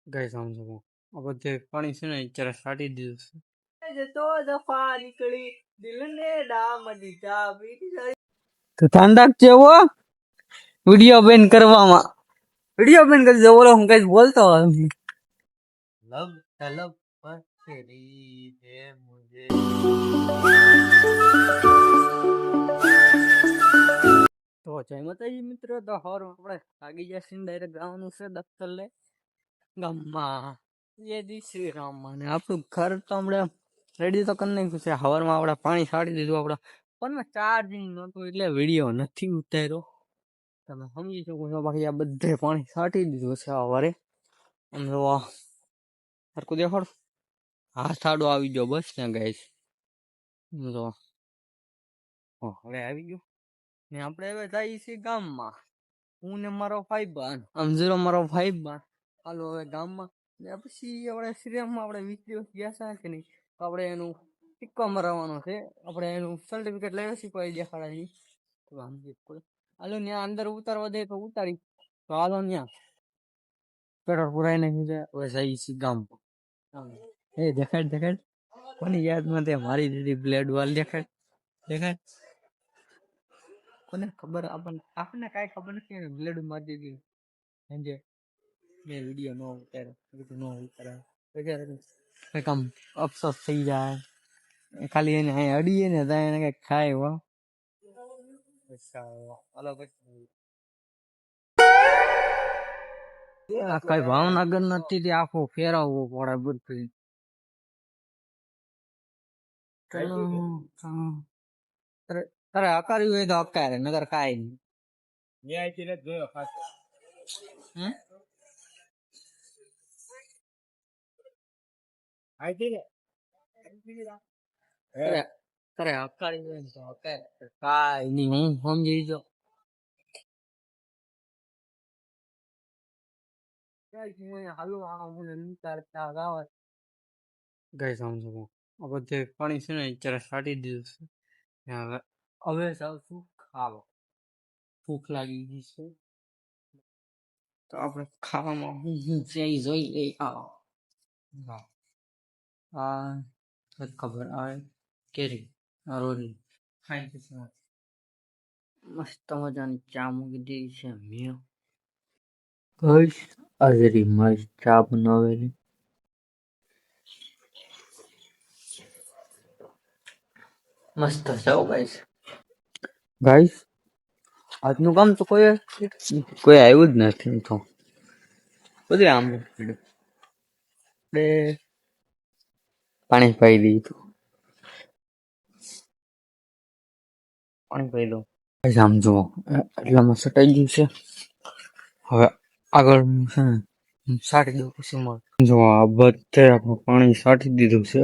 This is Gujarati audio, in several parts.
ગઈ સમજો આ બધે પાણી છે ને અત્યારે છાંટી દીધું છે તો દફા નીકળી દિલને ડામ દીધા તો ધ્યાન રાખજો હો વિડીયો બેન કરવામાં વિડીયો બેન કરી દો બોલો હું કઈ બોલતો લબ તલબ પર તેરી હે મુझे તો જય માતાજી મિત્રો તો હર આપણે આગી જશે ડાયરેક્ટ જવાનું છે દફતર લે ગામમાં જય શ્રી રામ અને આપણું ઘર તો હમણાં રેડી તો કરી નાખ્યું છે હવારમાં આપણે પાણી છાડી દીધું આપણા ફોનમાં ચાર્જિંગ નહોતું એટલે વિડીયો નથી ઉતાર્યો તમે સમજી શકો છો બાકી આ બધે પાણી છાંટી દીધું છે સવારે આમ જો સરખું દેખાડ હાથ આડો આવી ગયો બસ ત્યાં ગાઈશ જો હવે આવી ગયો ને આપણે હવે જઈએ છીએ ગામમાં હું ને મારો ભાઈબંધ અમઝીરો મારો ભાઈબંધ હાલો હવે ગામમાં ને પછી આપણે શ્રીરામમાં આપણે 20 દિવસ ગયા હતા કે નહીં તો આપણે એનું સિક્કો મરાવવાનો છે આપણે એનું સર્ટિફિકેટ લઈ પછી કોઈ દેખાડાય તો સમજી હાલો ત્યાં અંદર ઉતારવા દે તો ઉતારી તો હાલો ત્યાં પેટ્રોલ પુરાઈ નાખ્યું છે હવે જઈએ છીએ ગામમાં એ દેખાડ કોની યાદમાં તે મારી દીધી બ્લેડ વાલ દેખાડ કોને ખબર આપણને કાંઈ ખબર નથી બ્લેડ મારી દીધી સમજે મેં વિડીયો ન ઉતારે કંઈક આમ અફસોસ થઈ જાય ખાલી એને અહીં અડીએ ને ત્યાં એને કંઈક ખાય હો કઈ ભાવનગર નથી આખો ફેરવવો પડે બધું તારે અકાર્યું હોય તો અકારે નગર કાય નહીં જોયો ખાસ તારે અકારી હોય તો અકારે કાય નહીં હું સમજી જો ગઈ સમજો આ બધે પાણી છે ને અત્યારે છાંટી દીધું છે હવે જાઉં ખાવા ભૂખ લાગી ગઈ છે તો આપણે ખાવામાં હું જોઈ લઈ આ ખબર આવે કેરી રોલી ખાઈ મસ્ત મજાની ચા મૂકી દીધી છે મેં આજરી મસ્ત ચા બનાવેલી મસ્ત છે ગાઈસ આજનું કામ તો કોઈ આવ્યું જ નથી તો બધું આમ પાણી પાઈ દીધું પાણી પાઈ દઉં આમ જુઓ એટલામાં સટાઈ ગયું છે હવે આગળ છે ને છાંટી દઉં પછી મળે જો આ બધે આપણે પાણી છાંટી દીધું છે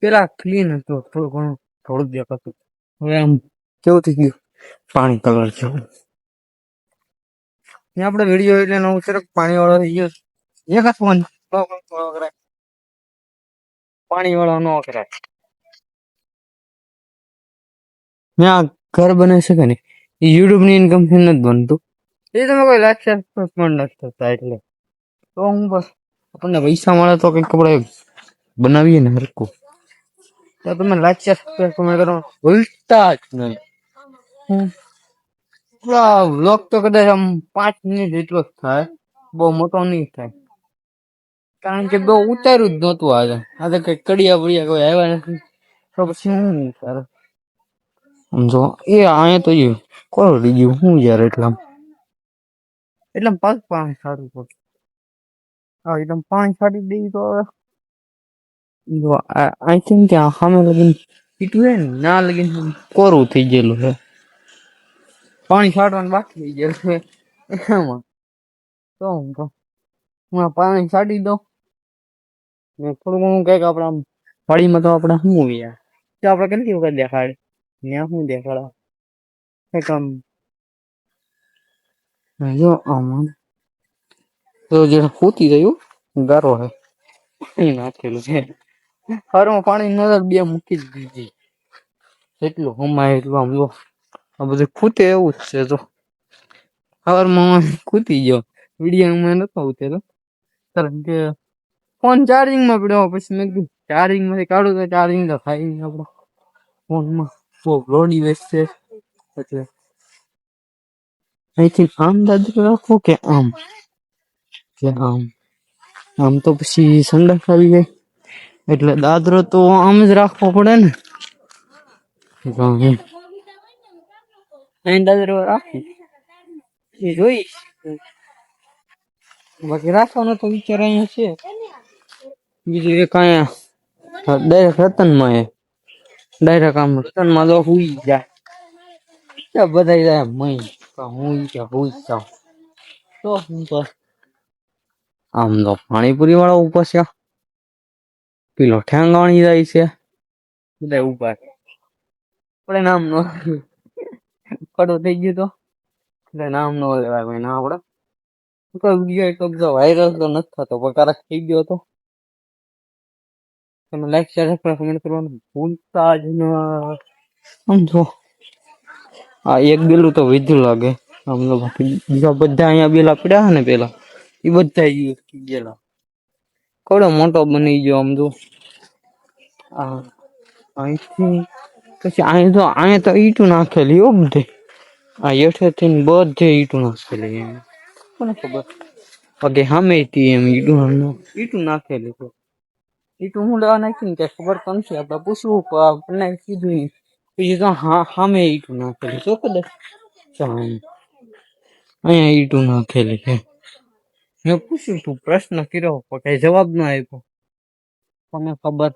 પેલા ક્લીન હતું થોડું દેખાતું હવે આમ કેવું થઈ ગયું પાણી કલર જેવું આપણે વિડીયો એટલે નવું સરસ પાણી વાળો થઈ ગયો પાણી વાળો ન કરાય ત્યાં ઘર બને છે કે નહીં એ યુટ્યુબ ની ઇન્કમ થી નથી બનતું એ તમે કોઈ લાઈક પણ નથી થતા એટલે તો હું બસ આપણને પૈસા મળે તો કંઈક આપણે બનાવીએ ને હરકું તો તમે લાઈક કમેન્ટ કરો ભૂલતા જ નહીં વ્લોગ તો કદાચ આમ 5 મિનિટ જેટલો જ થાય બહુ મોટો નહીં થાય કારણ કે બહુ ઉતાર્યું જ નહોતું આજે કઈ કડિયા બડિયા કોઈ આવ્યા નથી તો પછી હું ઉતારે સમજો એ અહીંયા તો કોણ રહી ગયું હું યાર એટલે પાક પાણી સારું પડે હા એકદમ પાણી છાડી દઈ તો હવે આઈ થિંક ત્યાં સામે લગીને પીટું છે ને ના લગીને કોરું થઈ ગયેલું છે પાણી છાંટવાનું બાકી થઈ ગયેલું છે એમાં તો હું પાણી છાંટી દઉં થોડું ઘણું કઈક આપણા વાડીમાં તો આપણે શું યાર તો આપણે કેટલી વખત દેખાડે ત્યાં શું દેખાડા કઈક આમ જો આમાં તો જે ખૂતી રહ્યું ગારો હે નાખેલું છે હારમાં પાણી નજર બે મૂકી જ દીધી એટલું હમાય એટલું આમ જો આ બધું ખૂતે એવું જ છે તો સવારમાં કૂદી ગયો વિડીયોમાં નતો ઉતર્યો કારણ કે ફોન ચાર્જિંગમાં પડ્યો પછી મેં કીધું ચાર્જિંગ માંથી કાઢું તો ચાર્જિંગ તો થાય નહીં આપણો ફોનમાં બહુ લોડી વેસ્ટ છે એટલે અહીંથી આમ દાદરો રાખવો કે આમ આમ તો પછી સંડાસ આવી જાય એટલે દાદરો તો આમ જ રાખવો પડે ને અહીં દાદરો રાખી એ જોઈશ બાકી રાખવાનો તો વિચાર અહીંયા છે બીજું એક અહીંયા ડાયરેક્ટ રતનમાં ડાયરેક્ટ આમ રતનમાં તો હુઈ જાય બધા જાય મય હું જાઉં તો હું તો આમ તો પાણીપુરી વાળો ઉપર છે પેલો ઠેંગાણી જાય છે બધા ઉપર આપણે નામ નો કડો થઈ ગયો તો એટલે નામ નો લેવાય કોઈ ના આપડે વાયરલ તો નથી થતો પકારક થઈ ગયો હતો તમે લાઈક શેર કમેન્ટ કરવાનું ભૂલતા જ ના સમજો આ એક બેલું તો વિધું લાગે આમ તો બીજા બધા અહીંયા બેલા પડ્યા ને પેલા એ બધા યુઝ થઈ ગયેલા કડો મોટો બની ગયો આમ તો અહીંથી પછી અહીંયા તો ઈટું નાખેલી હો બધે આ હેઠેથી બધે ઈટું નાખેલી કોને ખબર પગે સામે એમ ઈટું નાખેલી ઈટું હું લેવા નાખી ને કઈ ખબર તો નથી આપડે પૂછવું આપણને કીધું નહીં પછી તો સામે ઈટું નાખેલી તો કદાચ અહીંયા ઈટું નાખેલી છે મેં પૂછ્યું તું પ્રશ્ન કર્યો પણ કઈ જવાબ ના આપ્યો તમને ખબર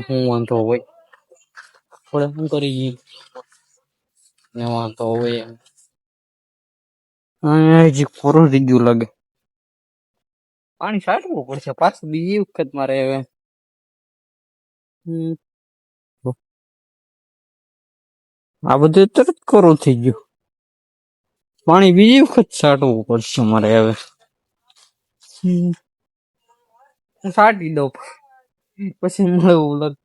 હું વાંધો હોય થોડે શું કરી વાંધો હોય અહીંયા હજી ખોરું થઈ ગયું લાગે પાણી સાટવું પડશે પાછું બીજી વખત મારે હવે આ બધું તરત ખોરું થઈ ગયું પાણી બીજી વખત સાટવું પડશે મારે હવે સાટી દઉં પછી મળવું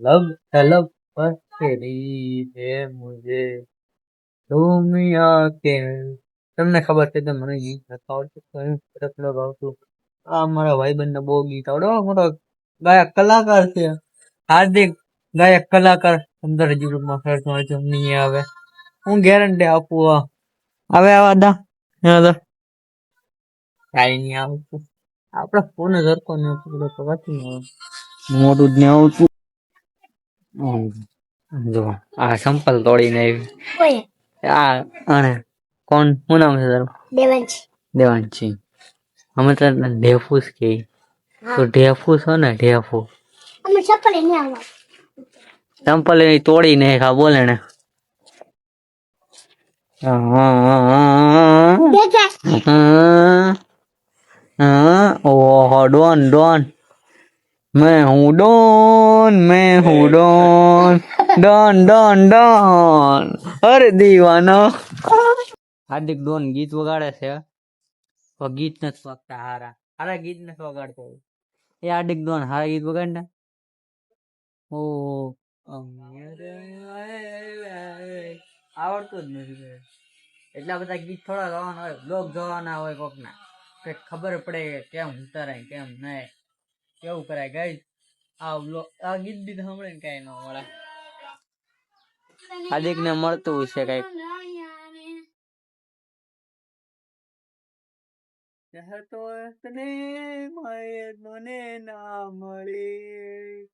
લગ તलब पर तेरी है मुझे तुम आके તમને ખબર છે તો મને ગીત નથી આવડતું આ મારા ભાઈબંધ ને બહુ ગીત આવડે મોટો ગાયક કલાકાર છે હાર્દિક ગાયક કલાકાર 15 ગ્રુપમાં ફેરફાર નહીં આવે હું ગેરંટી આપું હવે આવા દા કઈ નહીં આવતું આપડે ફોન સરખો ને મોટું જ ને આવતું જો આ સંપલ તોડીને આવી આ અને કોણ શું નામ છે તારું દેવાંશી અમે તો ઢેફૂસ કે તો ઢેફૂસ હો ને ઢેફૂ સંપલ તોડીને ખા બોલે ને ઓહો ડોન मैं हूँ डॉन अरे दीवाना हार्दिक डॉन गीत वगाड़े છે ગીત નથી વગતા હારા ગીત નથી વગાડતો એ હાર્દિક ડોન હારા ગીત વગાડ ને ઓ આવડતું જ નથી એટલા બધા ગીત થોડા ગાવાના હોય બ્લોગ જોવાના હોય કોકના કે ખબર પડે કેમ ઉતરાય કેમ નહીં કેવું કરાય ગઈ આ ગીત બીત સાંભળે ને કઈ ન મળે હાર્દિક ને મળતું છે કઈક તો મને ના મળે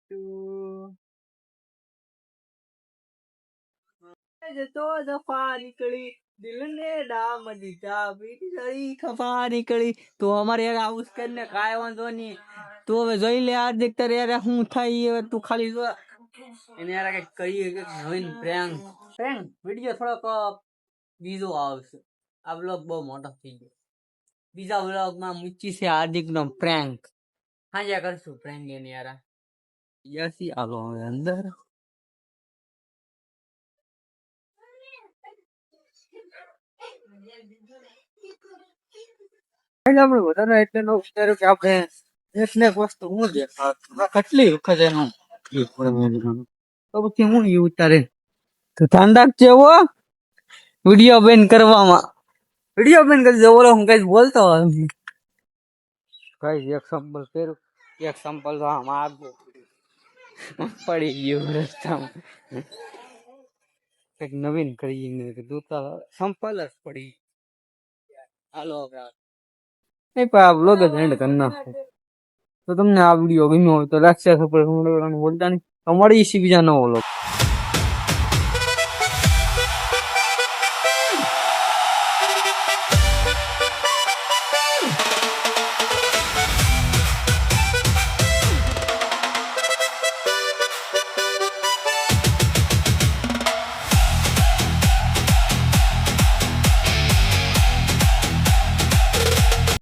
તો દફા નીકળી દિલ ને ડામ દીધા બીજી ખફા નીકળી તો અમારે યાર આવું કરીને કાંઈ વાંધો નહીં તું હવે જોઈ લે હાર્દિક તારે યાર શું થાય તું ખાલી જો એને યાર કઈક કરીએ કે નવીન પ્રેન્ક વિડીયો થોડોક બીજો આવશે આ બ્લોગ બહુ મોટો થઈ ગયો બીજા બ્લોગમાં મૂકી છે હાર્દિક નો પ્રેન્ક હાજે કરશું પ્રેન્ક એની યાર યસી આલો હવે અંદર આપણે વધારે એટલે નો વિચાર્યું કે આપણે એક વસ્તુ હું દેખા કેટલી વખત એનું તો પછી હું એ ઉતારે તો ધ્યાન રાખજે હો વિડીયો બેન કરવામાં વિડીયો બેન કરી દે, ઓલો હું કઈ બોલતો કઈ એક સંપલ ફેરું, એક સંપલ તો આમ આગો પડી ગયું રસ્તામાં. કઈક નવીન કરીને કીધું તો સંપલ જ પડી. હાલો હવે નહીં પણ આ બ્લોગ જ એન્ડ કરી નાખો. તો તમને આ વિડીયો ગમ્યો હોય તો લાઈક શેર સબસ્ક્રાઇબ બોલતા નહીં. તો મળીશું બીજા નવો વ્લોગ.